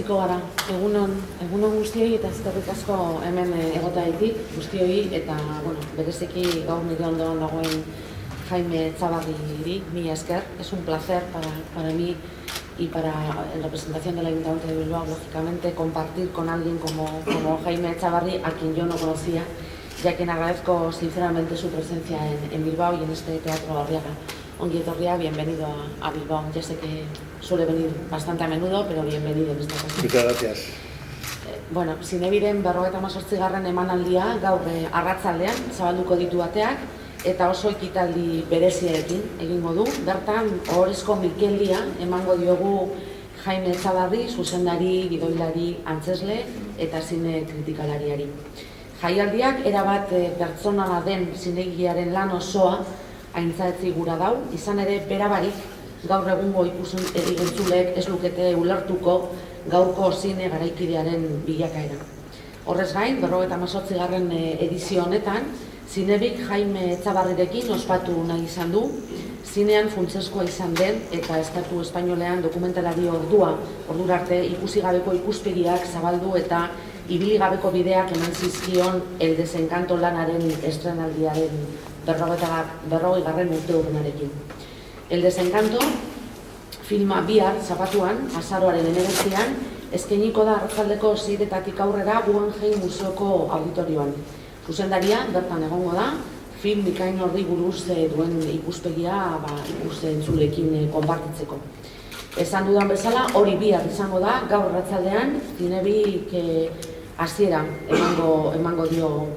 hasiko gara. Egunon guztioi eta eskerrik asko hemen egotaitik guztioi eta bereziki gaur nire ondoan dagoen Jaime Etxabarriri, mila esker. Es un placer para mí y para en representación del Ayuntamiento de Bilbao, lógicamente, compartir con alguien como Jaime Etxabarri, a quien yo no conocía, y a quien agradezco sinceramente su presencia en Bilbao y en este Teatro Arriaga. Ongi etorria, bienvenido a Bilbao. Ya sé que suele venir bastante a menudo, pero bienvenido en esta ocasión. Muchas gracias. Zinebiren 58. emanaldia gaur arratsaldean zabalduko ditu ateak eta oso ekitaldi bereziarekin egingo du. Bertan, ohorezko Mikeldia emango diogu Jaime Etxabarri, zuzendari, gidoilari, antzesle eta zine kritikalariari. Jaialdiak erabat pertsonala den zinegilearen lan osoa aintzaetzi gura dau, izan ere berabarik gaur egungo ikusentzulek ez lukete ulertuko gaurko zine garaikidearen bilakaera. Horrez gain, 58. edizio honetan, Zinebik Jaime Etxabarrirekin ospatu nahi izan du, zinean funtsezkoa izan den eta estatu espainolean dokumentalari ordura arte ikusi gabeko ikuspegiak zabaldu eta ibili gabeko bideak eman zizkion El Desencanto lanaren estrenaldiaren 40. urteurrenarekin. El Desencanto filma bihar zapatuan, azaroaren 19an, eskainiko da arratsaldeko 6 aurrera Guggenheim Museoko auditorioan. Zuzendaria bertan egongo da, film bikain horri buruz duen ikuspegia ikusentzuleekin konpartitzeko. Esan dudan bezala, hori bihar izango da, gaur arratsaldean Zinebik hasiera emango dio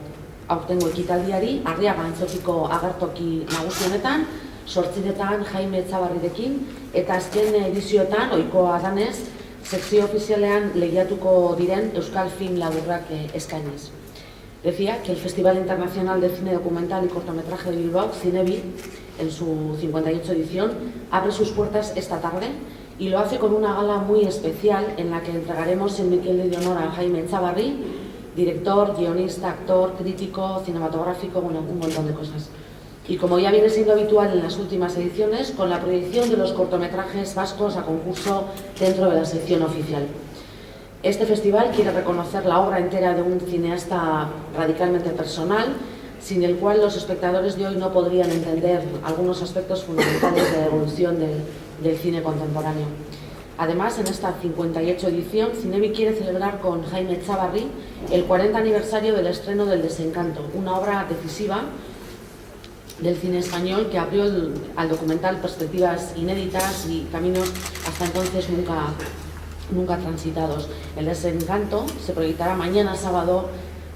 aurtengo ekitaldiari, Arriaga antzokiko agertoki nagusi honetan, 8 Jaime Etxabarrirekin, eta azken edizioetan, ohikoa danez, sekzio ofizialean lehiatuko diren euskal film laburrak eskainiz. Decía que el Festival Internacional de Cine Documental y Cortometraje de Bilbao, Cinebi, en su 58 edición, abre sus puertas esta tarde y lo hace con una gala muy especial en la que entregaremos el Mikeldi de honor a Jaime Etxabarri, director, guionista, actor, crítico, cinematográfico, un montón de cosas. Y como ya viene siendo habitual en las últimas ediciones, con la proyección de los cortometrajes vascos a concurso dentro de la sección oficial. Este festival quiere reconocer la obra entera de un cineasta radicalmente personal, sin el cual los espectadores de hoy no podrían entender algunos aspectos fundamentales de la evolución del cine contemporáneo. Además, en esta 58 edición, Cinebi quiere celebrar con Jaime Etxabarri el 40 aniversario del estreno del Desencanto, una obra decisiva del cine español que abrió al documental perspectivas inéditas y caminos hasta entonces nunca transitados. El Desencanto se proyectará mañana sábado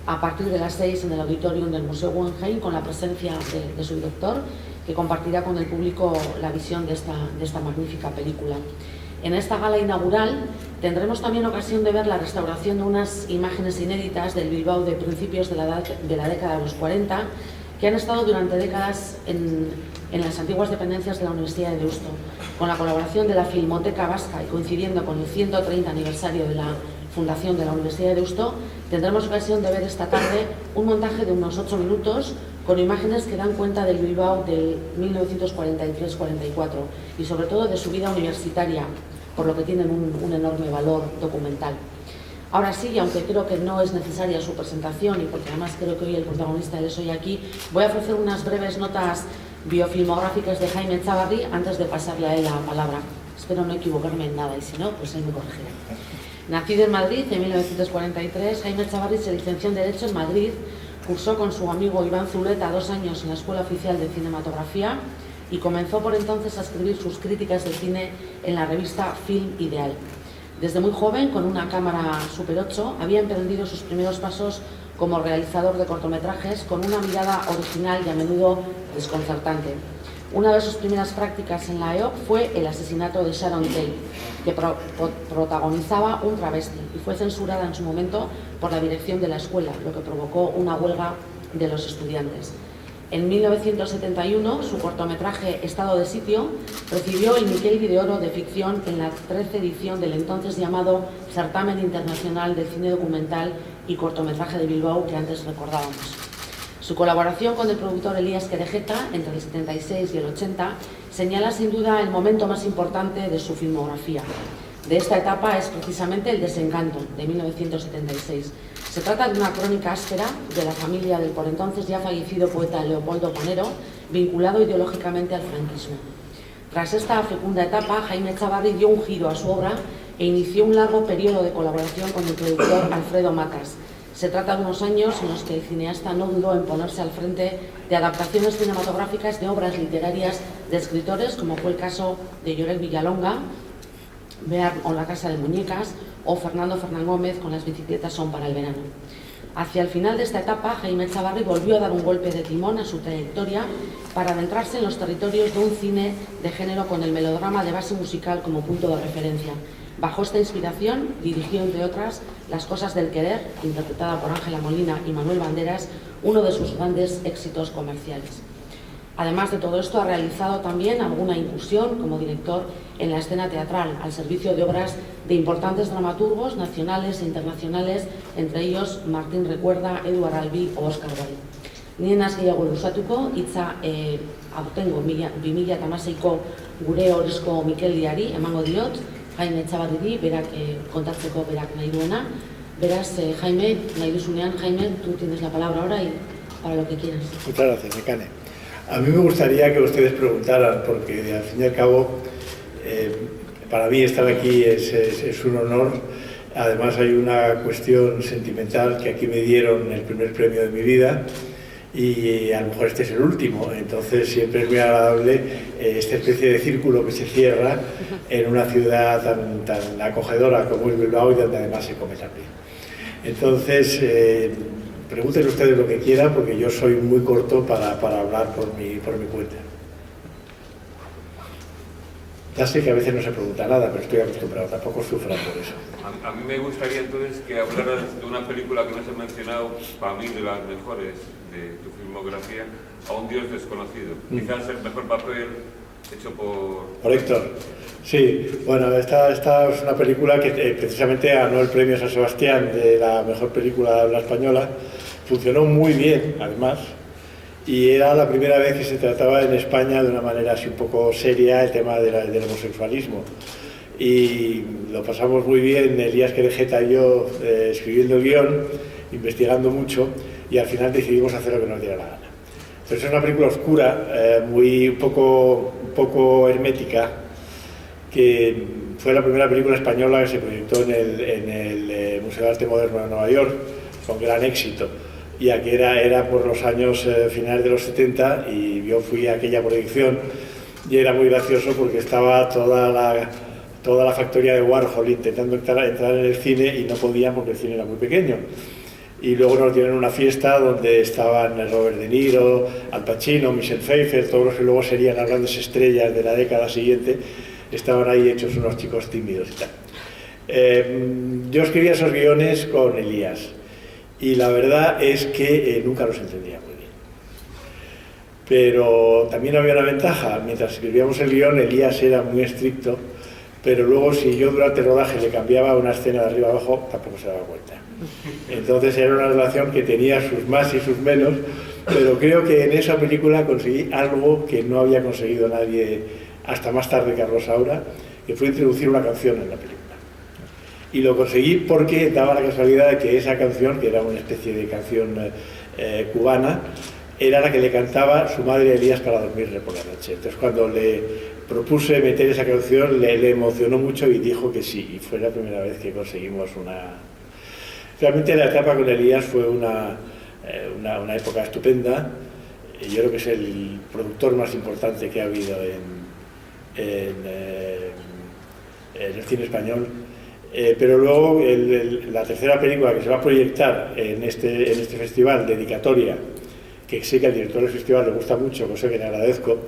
a partir de las 6 en el auditorium del Museo Guggenheim con la presencia de su director, que compartirá con el público la visión de esta magnífica película. En esta gala inaugural tendremos también ocasión de ver la restauración de unas imágenes inéditas del Bilbao de principios de la década de los 40, que han estado durante décadas en las antiguas dependencias de la Universidad de Deusto. Con la colaboración de la Filmoteca Vasca y coincidiendo con el 130 aniversario de la fundación de la Universidad de Deusto, tendremos ocasión de ver esta tarde un montaje de unos 8 minutos con imágenes que dan cuenta del Bilbao del 1943-44 y sobre todo de su vida universitaria, por lo que tienen un enorme valor documental. Ahora sí, y aunque creo que no es necesaria su presentación y porque además creo que hoy el protagonista es hoy aquí, voy a ofrecer unas breves notas biofilmográficas de Jaime Etxabarri antes de pasarle a él la palabra. Espero no equivocarme en nada y si no, pues él me corregirá. Nacido en Madrid en 1943, Jaime Etxabarri se licenció en Derecho en Madrid, cursó con su amigo Iván Zuleta 2 años en la Escuela Oficial de Cinematografía y comenzó por entonces a escribir sus críticas de cine en la revista Film Ideal. Desde muy joven, con una cámara Super 8, había emprendido sus primeros pasos como realizador de cortometrajes con una mirada original y a menudo desconcertante. Una de sus primeras prácticas en la EOC fue el asesinato de Sharon Tate, que protagonizaba un travesti y fue censurada en su momento por la dirección de la escuela, lo que provocó una huelga de los estudiantes. En 1971, su cortometraje Estado de Sitio recibió el Mikeldi de Oro de ficción en la 13ª edición del entonces llamado Certamen Internacional de Cine Documental y Cortometraje de Bilbao, que antes recordábamos. Su colaboración con el productor Elías Querejeta entre el 76 y el 80 señala sin duda el momento más importante de su filmografía. de esta etapa es precisamente El desencanto, de 1976. Se trata de una crónica áspera de la familia del por entonces ya fallecido poeta Leopoldo Panero, vinculado ideológicamente al franquismo. Tras esta fecunda etapa, Jaime Echavarri dio un giro a su obra e inició un largo periodo de colaboración con el productor Alfredo Matas. Se trata de unos años en los que el cineasta no dudó en ponerse al frente de adaptaciones cinematográficas de obras literarias de escritores, como fue el caso de Lloret Villalonga, Bear o La casa de muñecas, o Fernando Fernán Gómez con Las bicicletas son para el verano. Hacia el final de esta etapa, Jaime Echavarri volvió a dar un golpe de timón a su trayectoria para adentrarse en los territorios de un cine de género con el melodrama de base musical como punto de referencia. Bajo esta inspiración, dirigió, entre otras, Las cosas del querer, interpretada por Ángela Molina y Manuel Banderas, uno de sus grandes éxitos comerciales. Además de todo esto, ha realizado también alguna incursión como director en la escena teatral, al servicio de obras de importantes dramaturgos nacionales e internacionales, entre ellos Martín Recuerda, Eduard Albí o Óscar Wilde. Nien az gehiago luzatuko, hitza aurtengo 2016ko gure horrezko Mikeldiari emango diot, Jaime Echavarriri, berak kontatzeko berak nahi duena. Beraz, Jaime, nahi duzunean, Jaime, tú tienes la palabra ahora y para lo que quieras. Muchas gracias, Nekane. A mí me gustaría que ustedes preguntaran, porque al fin y al cabo, para mí estar aquí es un honor. Además hay una cuestión sentimental, que aquí me dieron el primer premio de mi vida y a lo mejor este es el último, entonces siempre es muy agradable esta especie de círculo que se cierra en una ciudad tan acogedora como es Bilbao y donde además se come tan bien. Entonces, pregunten ustedes lo que quieran, porque yo soy muy corto para hablar por mi cuenta. Ya sé que a veces no se pregunta nada, pero estoy acostumbrado, tampoco sufran por eso. A mí me gustaría entonces que hablaras de una película que no se ha mencionado, para mí de las mejores de tu filmografía, A un Dios desconocido. Quizás el mejor papel hecho por Héctor. Sí, bueno, esta es una película que precisamente ganó el premio San Sebastián de la mejor película de habla española. Funcionó muy bien, además, y era la primera vez que se trataba en España de una manera así un poco seria el tema del homosexualismo. Y lo pasamos muy bien, Elías Querejeta y yo, escribiendo el guión, investigando mucho, y al final decidimos hacer lo que nos diera la gana. Entonces es una película oscura, un poco hermética, que fue la primera película española que se proyectó en el Museo de Arte Moderno de Nueva York, con gran éxito. Y aquí era por los años finales de los 70, y yo fui a aquella proyección, y era muy gracioso porque estaba toda la factoría de Warhol intentando entrar en el cine y no podían porque el cine era muy pequeño. Y luego nos dieron una fiesta donde estaban Robert De Niro, Al Pacino, Michelle Pfeiffer, todos los que luego serían las grandes estrellas de la década siguiente, estaban ahí hechos unos chicos tímidos y tal. Yo escribía esos guiones con Elías, y la verdad es que nunca los entendía muy bien. Pero también había una ventaja: mientras escribíamos el guión, Elías era muy estricto, pero luego si yo durante el rodaje le cambiaba una escena de arriba abajo, tampoco se daba cuenta. Entonces era una relación que tenía sus más y sus menos, pero creo que en esa película conseguí algo que no había conseguido nadie hasta más tarde que Carlos Saura, que fue introducir una canción en la película. Y lo conseguí porque daba la casualidad de que esa canción, que era una especie de canción cubana, era la que le cantaba su madre Elías para dormirle por la noche. Entonces cuando le propuse meter esa canción, le emocionó mucho y dijo que sí, y fue la primera vez que conseguimos una... Realmente la etapa con Elías fue una época estupenda. Yo creo que es el productor más importante que ha habido en el cine español. Pero luego la tercera película que se va a proyectar en este festival, Dedicatoria, que sé que al director del festival le gusta mucho, cosa que le agradezco,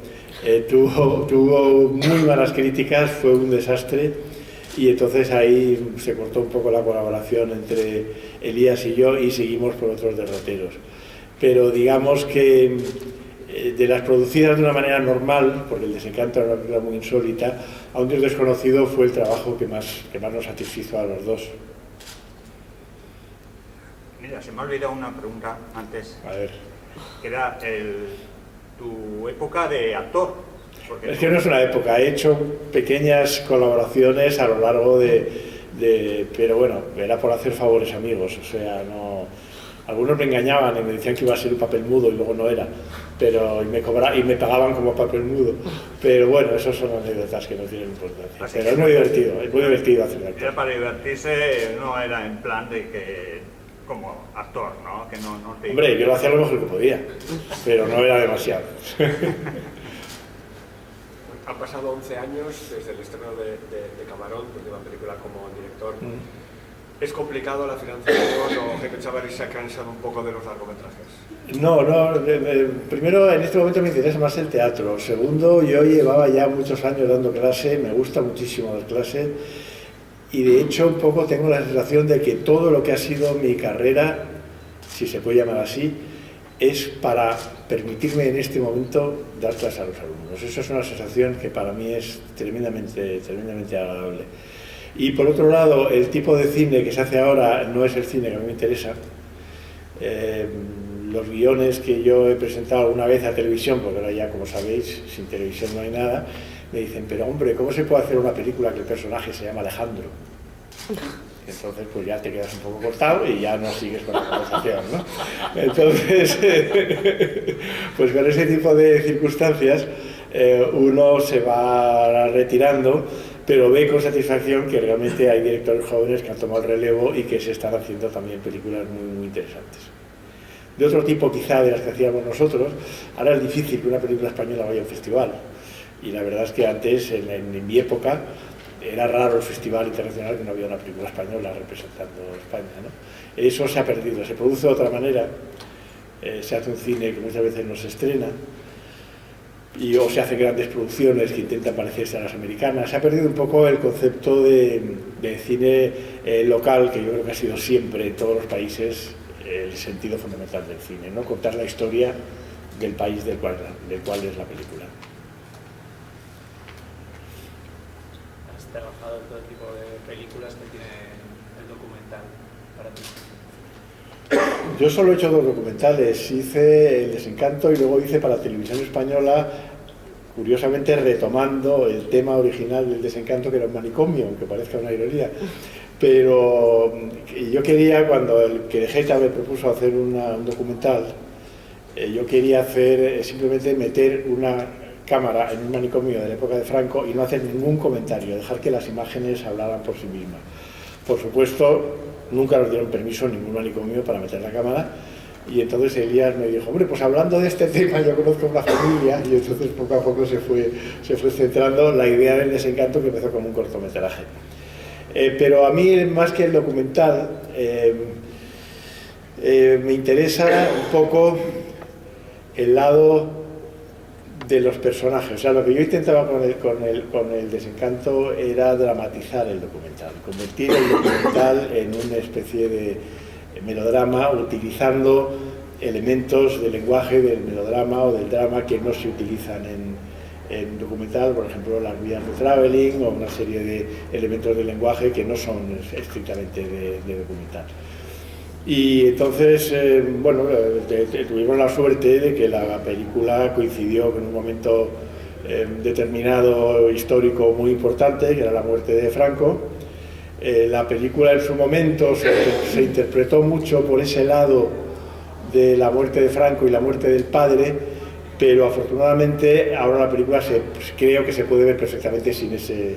tuvo muy malas críticas, fue un desastre, y entonces ahí se cortó un poco la colaboración entre Elías y yo y seguimos por otros derroteros. Pero digamos que de las producidas de una manera normal, porque El desencanto era una película muy insólita, A un Dios desconocido fue el trabajo que más nos satisfizo a los dos. Mira, se me ha olvidado una pregunta antes. A ver. Que era tu época de actor. Porque Es que no es una época, he hecho pequeñas colaboraciones a lo largo pero bueno, era por hacer favores amigos, o sea, no... Algunos me engañaban y me decían que iba a ser un papel mudo y luego no era, y me pagaban como papel mudo. Pero bueno, esos son anécdotas que no tienen importancia. Así Pero que es muy divertido hacer actor. era para divertirse, no era en plan de que como actor, ¿no? Que no te... Hombre, yo lo hacía lo mejor que podía, pero no era demasiado. Han pasado 11 años desde el estreno de Camarón, tu última película como director. ¿Es complicado la financiación o Jaime Chavarri se ha cansado un poco de los largometrajes? No, primero en este momento me interesa más el teatro. Segundo, yo llevaba ya muchos años dando clase, me gusta muchísimo dar clase y de hecho un poco tengo la sensación de que todo lo que ha sido mi carrera, si se puede llamar así, es para permitirme en este momento dar clase a los alumnos. Eso es una sensación que para mí es tremendamente agradable. Y por otro lado, el tipo de cine que se hace ahora no es el cine que a mí me interesa. Los guiones que yo he presentado alguna vez a televisión, porque ahora ya, como sabéis, sin televisión no hay nada, me dicen, pero hombre, ¿cómo se puede hacer una película que el personaje se llama Alejandro? Entonces, pues ya te quedas un poco cortado y ya no sigues con la conversación, ¿no? Entonces, pues con ese tipo de circunstancias, uno se va retirando, pero ve con satisfacción que realmente hay directores jóvenes que han tomado el relevo y que se están haciendo también películas muy interesantes. De otro tipo quizá de las que hacíamos nosotros, ahora es difícil que una película española vaya a un festival. Y la verdad es que antes, en mi época, era raro el festival internacional que no había una película española representando a España, ¿no? Eso se ha perdido, se produce de otra manera, se hace un cine que muchas veces no se estrena, o se hacen grandes producciones que intentan parecerse a las americanas. Se ha perdido un poco el concepto de cine local, que yo creo que ha sido siempre en todos los países el sentido fundamental del cine, ¿no? Contar la historia del país del cual es la película. Has trabajado en todo tipo de películas que tiene el documental para ti. Yo solo he hecho 2 documentales, hice El Desencanto y luego hice para Televisión Española, curiosamente retomando el tema original del Desencanto, que era un manicomio, aunque parezca una ironía. Pero yo quería, cuando el que Geta me propuso hacer un documental, yo quería hacer simplemente meter una cámara en un manicomio de la época de Franco y no hacer ningún comentario, dejar que las imágenes hablaran por sí mismas. Por supuesto, nunca nos dieron permiso en ningún manicomio para meter la cámara, y entonces Elías me dijo, hombre, pues hablando de este tema, yo conozco una familia, y entonces poco a poco se fue centrando la idea del Desencanto, que empezó como un cortometraje. Pero a mí, más que el documental, me interesa un poco el lado de los personajes. O sea, lo que yo intentaba con el Desencanto era dramatizar el documental, convertir el documental en una especie de melodrama, utilizando elementos del lenguaje del melodrama o del drama que no se utilizan en documental, por ejemplo, las vías de traveling o una serie de elementos del lenguaje que no son estrictamente de documental. Y entonces, bueno, tuvimos la suerte de que la película coincidió con un momento determinado histórico muy importante, que era la muerte de Franco. La película en su momento se interpretó mucho por ese lado de la muerte de Franco y la muerte del padre, pero afortunadamente ahora la película creo que se puede ver perfectamente sin ese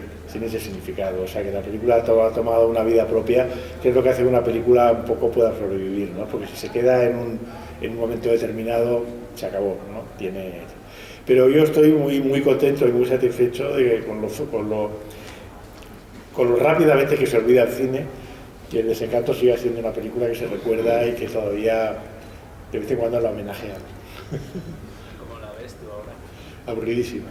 significado. O sea, que la película ha tomado una vida propia, que es lo que hace que una película un poco pueda sobrevivir, ¿no? Porque si se queda en un momento determinado, se acabó, ¿no? Pero yo estoy muy contento y muy satisfecho de que con lo rápidamente que se olvida el cine, que El Desencanto siga siendo una película que se recuerda y que todavía de vez en cuando la homenajean. ¿Cómo la ves tú ahora? Aburridísima.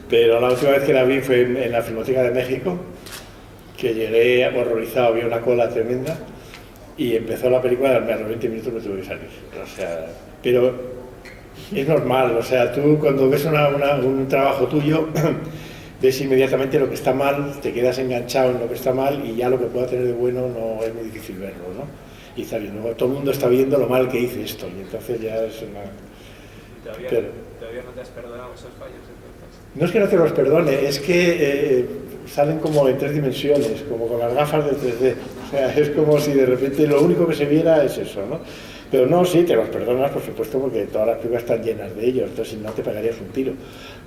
Pero la última vez que la vi fue en la Filmoteca de México, que llegué horrorizado, había una cola tremenda, y empezó la película y a los 20 minutos me tuve que salir. O sea, pero es normal, o sea, tú cuando ves un trabajo tuyo, ves inmediatamente lo que está mal, te quedas enganchado en lo que está mal y ya lo que pueda tener de bueno no es muy difícil verlo, ¿no? Y está bien, todo el mundo está viendo lo mal que hice esto, y entonces ya es Todavía no te has perdonado esos fallos, entonces. No es que no te los perdone, es que salen como en 3 dimensiones, como con las gafas del 3D. O sea, es como si de repente lo único que se viera es eso, ¿no? Pero no, sí, te los perdonas, por supuesto, porque todas las películas están llenas de ellos, entonces si no te pegarías un tiro.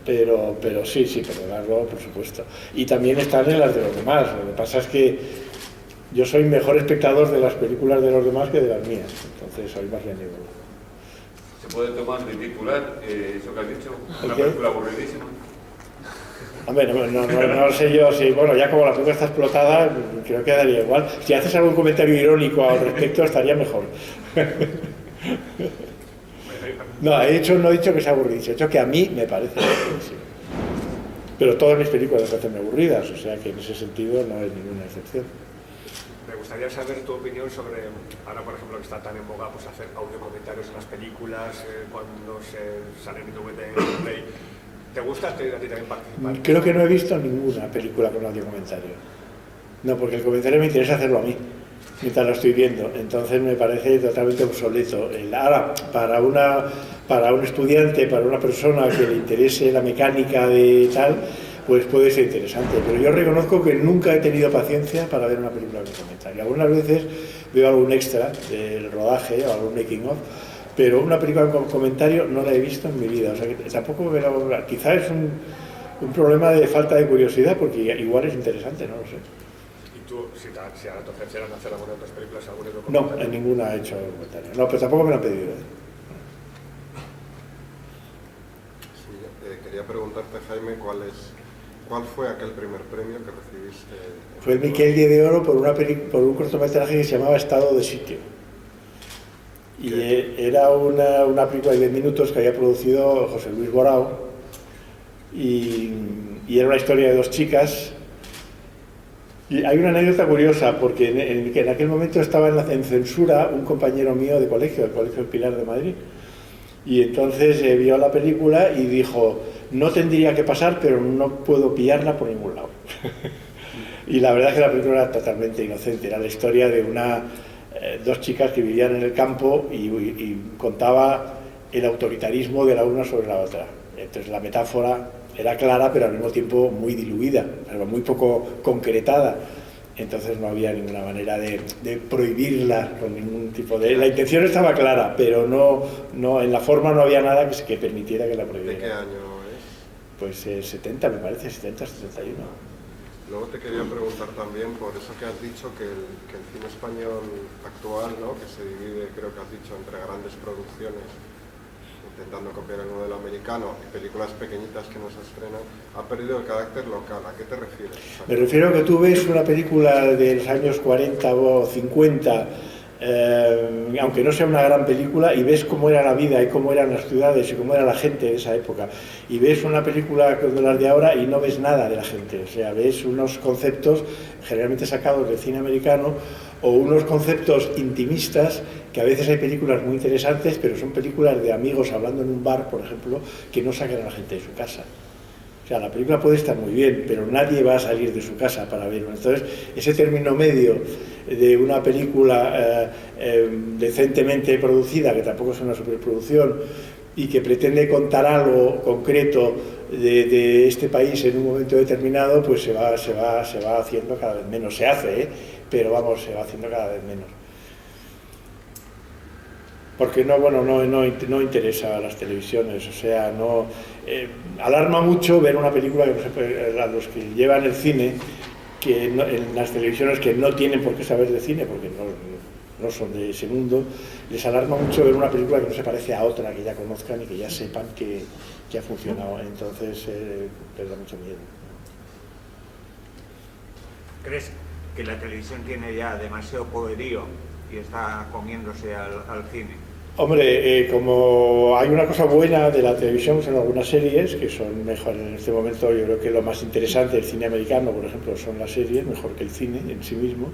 Pero sí, perdonarlo, por supuesto. Y también están en las de los demás. Lo que pasa es que yo soy mejor espectador de las películas de los demás que de las mías, entonces soy más benévolo. ¿Se puede tomar de titular eso que has dicho? Una ¿El qué? película aburridísima. Hombre, no sé yo si, bueno, ya como la película está explotada, creo que daría igual. Si haces algún comentario irónico al respecto, estaría mejor. No, no he dicho que sea aburridísimo, he dicho que a mí me parece aburridísimo. Pero todas mis películas me parecen aburridas, o sea que en ese sentido no hay ninguna excepción. Me gustaría saber tu opinión sobre, ahora por ejemplo que está tan en boga, pues hacer audio comentarios en las películas, cuando se salen en DVD, en Play. ¿Te gusta a ti también participar? Creo que no he visto ninguna película con audio comentario. No, porque el comentario me interesa hacerlo a mí, mientras lo estoy viendo. Entonces me parece totalmente obsoleto. Ahora, para un estudiante, para una persona que le interese la mecánica de tal, pues puede ser interesante. Pero yo reconozco que nunca he tenido paciencia para ver una película con comentario. Algunas veces veo algún extra del rodaje o algún making of, pero una película con comentario no la he visto en mi vida. O sea, que tampoco quizá es un problema de falta de curiosidad, porque igual es interesante, no lo sé. ¿Y tú, si ahora te ofrecieran hacer alguna de otras películas, algún otro No, comentario? en ninguna he hecho comentario. No, pero tampoco me lo han pedido. Sí, quería preguntarte, Jaime, ¿cuál fue aquel primer premio que recibiste? Fue el Miquel de Oro por un cortometraje que se llamaba Estado de Sitio. Y era una película de 10 minutos que había producido José Luis Borao, y era una historia de 2 chicas. Y hay una anécdota curiosa, porque en aquel momento estaba en censura un compañero mío de colegio, del Colegio del Pilar de Madrid, y entonces vio la película y dijo: no tendría que pasar, pero no puedo pillarla por ningún lado. Y la verdad es que la película era totalmente inocente, era la historia de 2 chicas que vivían en el campo y contaba el autoritarismo de la una sobre la otra. Entonces la metáfora era clara, pero al mismo tiempo muy diluida, pero muy poco concretada. Entonces no había ninguna manera de prohibirla con ningún tipo de... La intención estaba clara, pero no en la forma no había nada que permitiera que la prohibiera. ¿De qué año es? Pues 70, me parece, 70, 71. Luego te quería preguntar también, por eso que has dicho que el cine español actual, ¿no?, que se divide, creo que has dicho, entre grandes producciones, intentando copiar el modelo americano, y películas pequeñitas que no se estrenan, ha perdido el carácter local. ¿A qué te refieres? Me refiero a que tú ves una película de los años 40 o 50, aunque no sea una gran película, y ves cómo era la vida y cómo eran las ciudades y cómo era la gente de esa época, y ves una película de las de ahora y no ves nada de la gente. O sea, ves unos conceptos generalmente sacados del cine americano, o unos conceptos intimistas, que a veces hay películas muy interesantes, pero son películas de amigos hablando en un bar, por ejemplo, que no sacan a la gente de su casa. O sea, la película puede estar muy bien, pero nadie va a salir de su casa para verlo. Entonces, ese término medio de una película decentemente producida, que tampoco es una superproducción, y que pretende contar algo concreto de este país en un momento determinado, pues se va haciendo cada vez menos. Se hace, pero vamos, se va haciendo cada vez menos. Porque no interesa a las televisiones, o sea, alarma mucho ver una película que a los que llevan el cine, que en las televisiones, que no tienen por qué saber de cine, porque no son de ese mundo, les alarma mucho ver una película que no se parece a otra que ya conozcan y que ya sepan que ha funcionado. Entonces les da mucho miedo. ¿Crees que la televisión tiene ya demasiado poderío y está comiéndose al cine? Hombre, como hay una cosa buena de la televisión, son algunas series que son mejor en este momento. Yo creo que lo más interesante del cine americano, por ejemplo, son las series, mejor que el cine en sí mismo.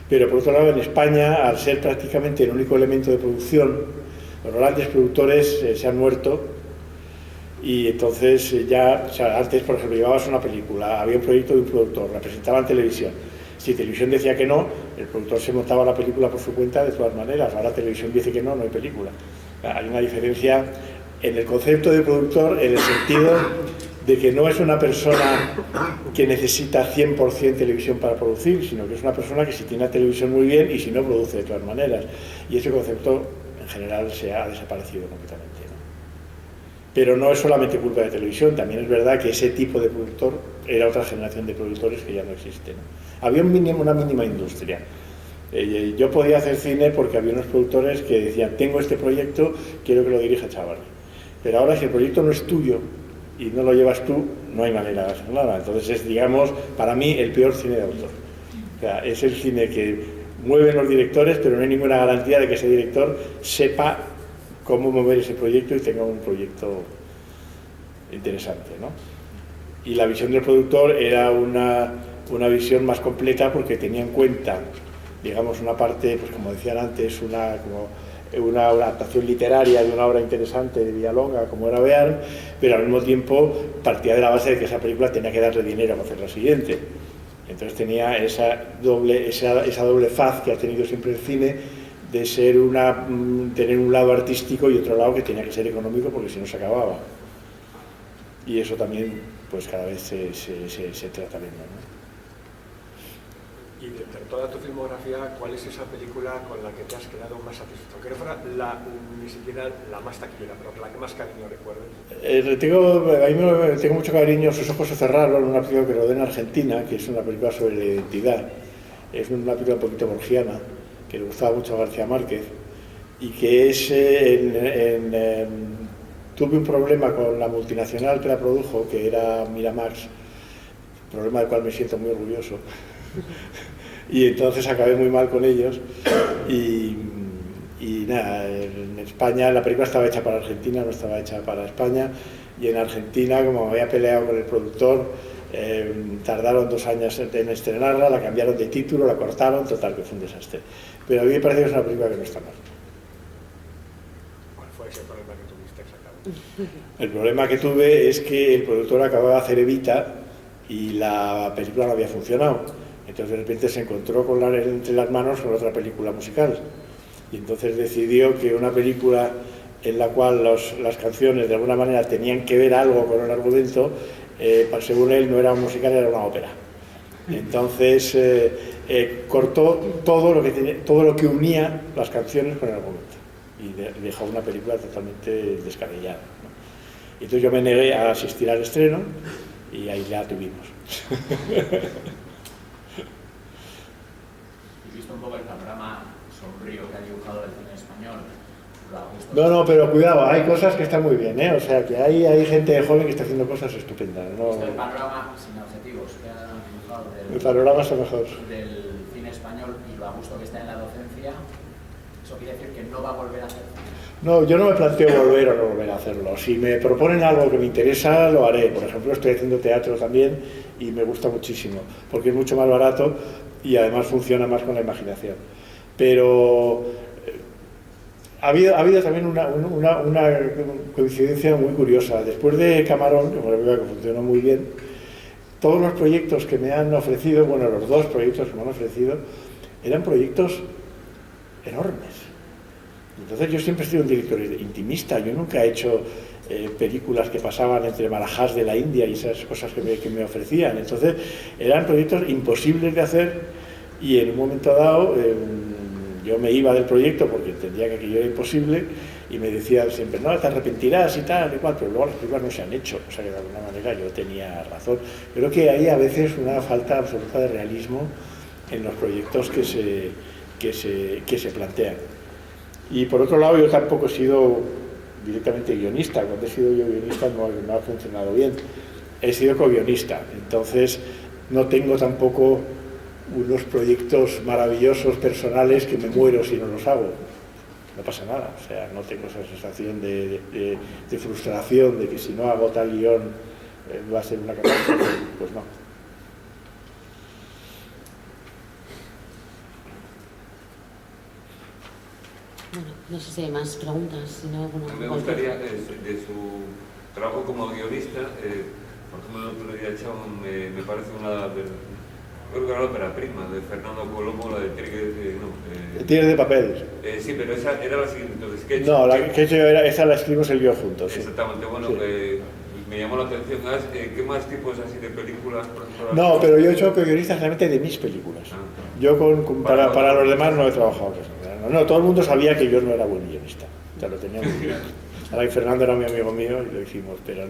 Pero por otro lado, en España, al ser prácticamente el único elemento de producción, los grandes productores se han muerto, y entonces antes, por ejemplo, llevabas una película, había un proyecto de un productor, la presentaba en televisión. Si televisión decía que no, el productor se montaba la película por su cuenta de todas maneras. Ahora televisión dice que no hay película. Hay una diferencia en el concepto de productor, en el sentido de que no es una persona que necesita 100% televisión para producir, sino que es una persona que si tiene la televisión muy bien y si no, produce de todas maneras. Y ese concepto, en general, se ha desaparecido completamente, ¿no? Pero no es solamente culpa de televisión, también es verdad que ese tipo de productor era otra generación de productores que ya no existe, ¿no? Había una mínima industria. Yo podía hacer cine porque había unos productores que decían, tengo este proyecto, quiero que lo dirija chaval. Pero ahora si el proyecto no es tuyo y no lo llevas tú, no hay manera de hacer nada. Entonces es, digamos, para mí el peor cine de autor. O sea, es el cine que mueven los directores, pero no hay ninguna garantía de que ese director sepa cómo mover ese proyecto y tenga un proyecto interesante, ¿no? Y la visión del productor era una visión más completa porque tenía en cuenta, digamos, una parte, pues como decían antes, una adaptación literaria de una obra interesante de Villalonga, como era Bearn, pero al mismo tiempo partía de la base de que esa película tenía que darle dinero para hacer la siguiente. Entonces tenía esa doble faz que ha tenido siempre el cine, de ser tener un lado artístico y otro lado que tenía que ser económico, porque si no se acababa. Y eso también, pues cada vez se trata menos, ¿no? Y de toda tu filmografía, ¿cuál es esa película con la que te has quedado más satisfecho? Que no fuera ni siquiera la más taquillera, pero la que más cariño recuerdes. Tengo mucho cariño, Sus ojos se cerraron, una película que rodé en Argentina, que es una película sobre la identidad. Es una película un poquito borgiana, que le gustaba mucho a García Márquez, y que es... tuve un problema con la multinacional que la produjo, que era Miramax, problema del cual me siento muy orgulloso. Y entonces acabé muy mal con ellos y nada, en España la película estaba hecha para Argentina, no estaba hecha para España, y en Argentina, como me había peleado con el productor, tardaron 2 años en estrenarla, la cambiaron de título, la cortaron, total, que fue un desastre. Pero a mí me parece que es una película que no está mal. ¿Cuál fue ese problema que tuviste exactamente? El problema que tuve es que el productor acababa de hacer Evita y la película no había funcionado. Entonces de repente se encontró entre las manos con otra película musical. Y entonces decidió que una película en la cual las canciones de alguna manera tenían que ver algo con el argumento, según él no era un musical, era una ópera. Entonces cortó todo lo que unía las canciones con el argumento. Y dejó una película totalmente descabellada, ¿no? Y entonces yo me negué a asistir al estreno y ahí la tuvimos. Visto un poco el panorama sombrío que ha dibujado el cine español. No, pero cuidado, hay cosas que están muy bien, ¿eh? O sea, que hay gente joven que está haciendo cosas estupendas, ¿no? Visto el panorama sin objetivos que ha dibujado el panorama está mejor. Del cine español y lo a gusto que está en la docencia, eso quiere decir que no va a volver a hacer. No, yo no me planteo volver o no volver a hacerlo. Si me proponen algo que me interesa, lo haré. Por ejemplo, estoy haciendo teatro también y me gusta muchísimo, porque es mucho más barato y además funciona más con la imaginación. Pero ha habido también una coincidencia muy curiosa. Después de Camarón, que funcionó muy bien, todos los proyectos que me han ofrecido, bueno, los 2 proyectos que me han ofrecido, eran proyectos enormes. Entonces yo siempre he sido un director intimista, yo nunca he hecho películas que pasaban entre marajás de la India y esas cosas que me ofrecían. Entonces eran proyectos imposibles de hacer y en un momento dado yo me iba del proyecto porque entendía que aquello era imposible y me decían siempre, no, te arrepentirás y tal, y cual, pero luego las películas no se han hecho, o sea que de alguna manera yo tenía razón. Creo que hay a veces una falta absoluta de realismo en los proyectos que se plantean. Y por otro lado, yo tampoco he sido directamente guionista. Cuando he sido yo guionista no ha funcionado bien. He sido co-guionista, entonces no tengo tampoco unos proyectos maravillosos personales que me muero si no los hago. No pasa nada, o sea, no tengo esa sensación de frustración de que si no hago tal guión va a ser una catástrofe, pues no. Bueno, no sé si hay más preguntas. Si no, bueno, me gustaría, de su trabajo como guionista, por ejemplo, el otro día me parece una creo que era la ópera prima de Fernando Colomo, la de Tigre Tigre de papel. sí, pero esa era la siguiente, entonces, Sketch. No, esa la escribimos él y yo juntos. Sí. Exactamente, bueno, Sí. Me llamó la atención. ¿Qué más tipos así de películas? Por ejemplo, No, pero yo he hecho guionista realmente de mis películas. Yo para los demás no he trabajado. No, todo el mundo sabía que yo no era buen guionista. Ya lo tenía muy claro. Ahora que Fernando era mi amigo mío y lo hicimos, pero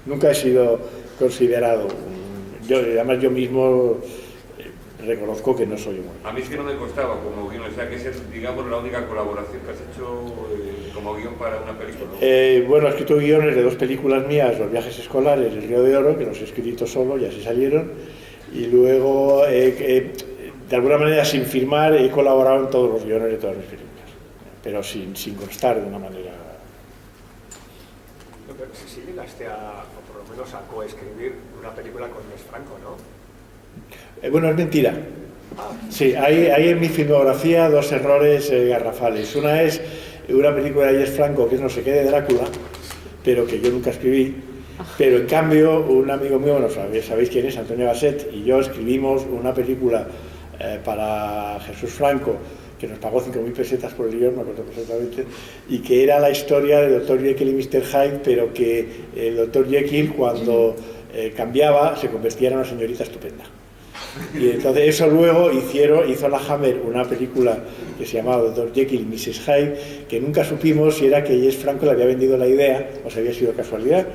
nunca he sido considerado. Además yo mismo reconozco que no soy bueno. A mí es que no me costaba como guion, o sea que es, digamos, la única colaboración que has hecho como guion para una película, ¿no? Bueno, he escrito guiones de 2 películas mías, Los viajes escolares, El río de oro, que los he escrito solo y así salieron, y luego, de alguna manera, sin firmar, he colaborado en todos los guiones de todas mis películas, pero sin constar de una manera. No, pero si llegaste o por lo menos a coescribir una película con Luis Franco, ¿no? Bueno, es mentira. Sí, hay en mi filmografía 2 errores garrafales. Una es una película de Luis Franco que es No sé qué de Drácula, pero que yo nunca escribí. Pero en cambio, un amigo mío, bueno, sabéis quién es, Antonio Gasset, y yo escribimos una película para Jesús Franco, que nos pagó 5.000 pesetas por el guión, me acuerdo perfectamente, y que era la historia de Dr. Jekyll y Mr. Hyde, pero que el Dr. Jekyll, cuando cambiaba, se convertía en una señorita estupenda. Y entonces eso luego hizo la Hammer una película que se llamaba Dr. Jekyll y Mrs. Hyde, que nunca supimos si era que James Franco le había vendido la idea o si había sido casualidad,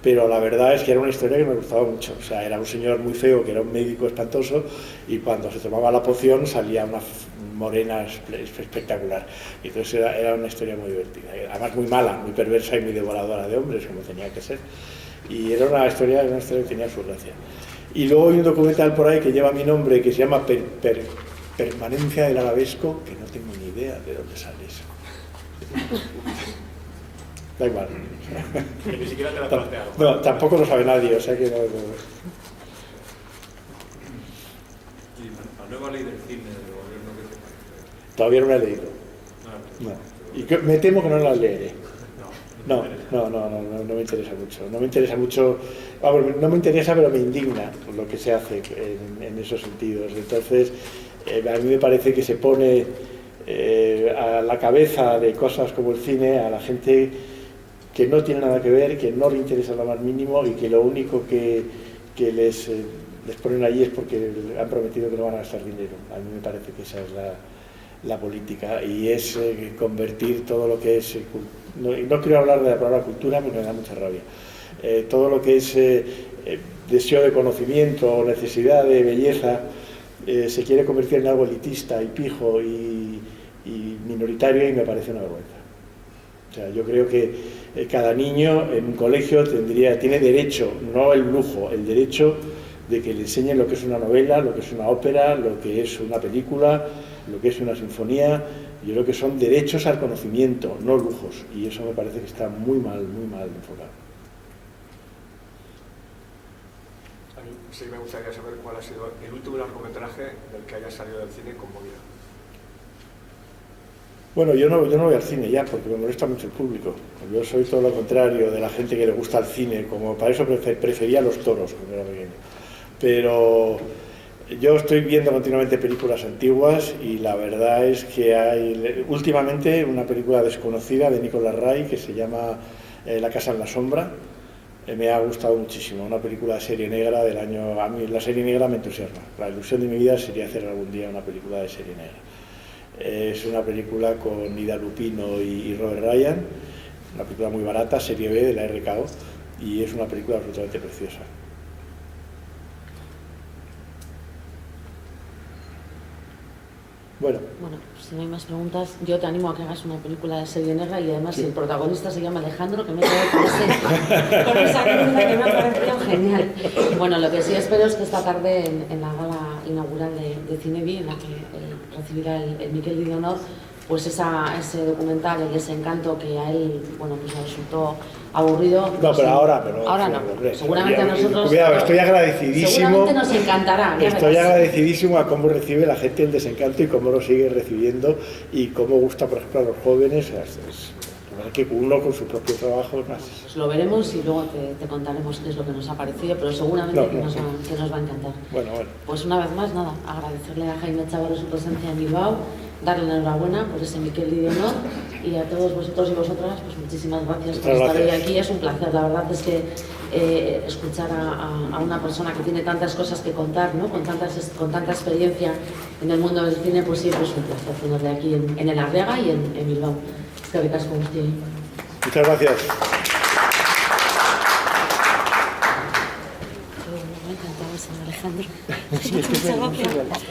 pero la verdad es que era una historia que me gustaba mucho. O sea, era un señor muy feo que era un médico espantoso y cuando se tomaba la poción salía una morena espectacular. Y entonces era una historia muy divertida, además muy mala, muy perversa y muy devoradora de hombres, como tenía que ser. Y era una historia que tenía su gracia. Y luego hay un documental por ahí que lleva mi nombre, que se llama Permanencia del Arabesco, que no tengo ni idea de dónde sale eso. Da igual. Que ni siquiera te la plantearon. No, tampoco lo sabe nadie, o sea que no. ¿Y la nueva ley del cine del gobierno qué te parece? Todavía no la he leído. No. Y me temo que no la leeré. No me interesa mucho. No me interesa mucho. No me interesa, pero me indigna lo que se hace en esos sentidos. Entonces, a mí me parece que se pone a la cabeza de cosas como el cine a la gente que no tiene nada que ver, que no le interesa lo más mínimo y que lo único que les ponen allí es porque han prometido que no van a gastar dinero. A mí me parece que esa es la política y es convertir todo lo que es, no quiero hablar de la palabra cultura porque me da mucha rabia, todo lo que es deseo de conocimiento o necesidad de belleza se quiere convertir en algo elitista y pijo y minoritario y me parece una vergüenza. O sea, yo creo que cada niño en un colegio tiene derecho, no el lujo, el derecho de que le enseñen lo que es una novela, lo que es una ópera, lo que es una película, lo que es una sinfonía. Yo creo que son derechos al conocimiento, no lujos, y eso me parece que está muy mal enfocado. A mí sí me gustaría saber cuál ha sido el último largometraje del que haya salido del cine conmovido. Bueno, yo no voy al cine ya porque me molesta mucho el público. Yo soy todo lo contrario de la gente que le gusta el cine, como para eso prefería los toros cuando era pequeño. Pero yo estoy viendo continuamente películas antiguas y la verdad es que hay últimamente una película desconocida de Nicolas Ray que se llama La casa en la sombra. Me ha gustado muchísimo, una película de serie negra del año... A mí la serie negra me entusiasma. La ilusión de mi vida sería hacer algún día una película de serie negra. Es una película con Ida Lupino y Robert Ryan, una película muy barata, serie B de la RKO, y es una película absolutamente preciosa. Bueno, si no hay más preguntas, yo te animo a que hagas una película de serie negra y además el protagonista se llama Alejandro, que me quedado con esa película que me ha parecido genial. Bueno, lo que sí espero es que esta tarde en la gala inaugural de Cinebi, en la que recibirá el Miquel de Honor, pues ese documental, El desencanto, que a él, bueno, pues le resultó aburrido. No, pero ahora no. Hombre, seguramente a nosotros... Cuidado, estoy agradecidísimo. Seguramente nos encantará. Estoy agradecidísimo a cómo recibe la gente el desencanto y cómo lo sigue recibiendo y cómo gusta, por ejemplo, a los jóvenes. Es Que uno con su propio trabajo es más. Pues lo veremos y luego te contaremos qué es lo que nos ha parecido, pero seguramente que nos va a encantar. Bueno. Pues una vez más, nada, agradecerle a Jaime Chávarro su presencia en Bilbao, darle la enhorabuena por ese Miquel de honor y a todos vosotros y vosotras, pues muchísimas gracias por estar hoy aquí. Es un placer, la verdad es que escuchar a una persona que tiene tantas cosas que contar, ¿no? con tanta experiencia en el mundo del cine, pues siempre es un placer tenerle aquí en el Arriaga y en Bilbao. Eskerrik asko guztioi. Muchas gracias. Me ha encantado, señor Alejandro. Muchas gracias.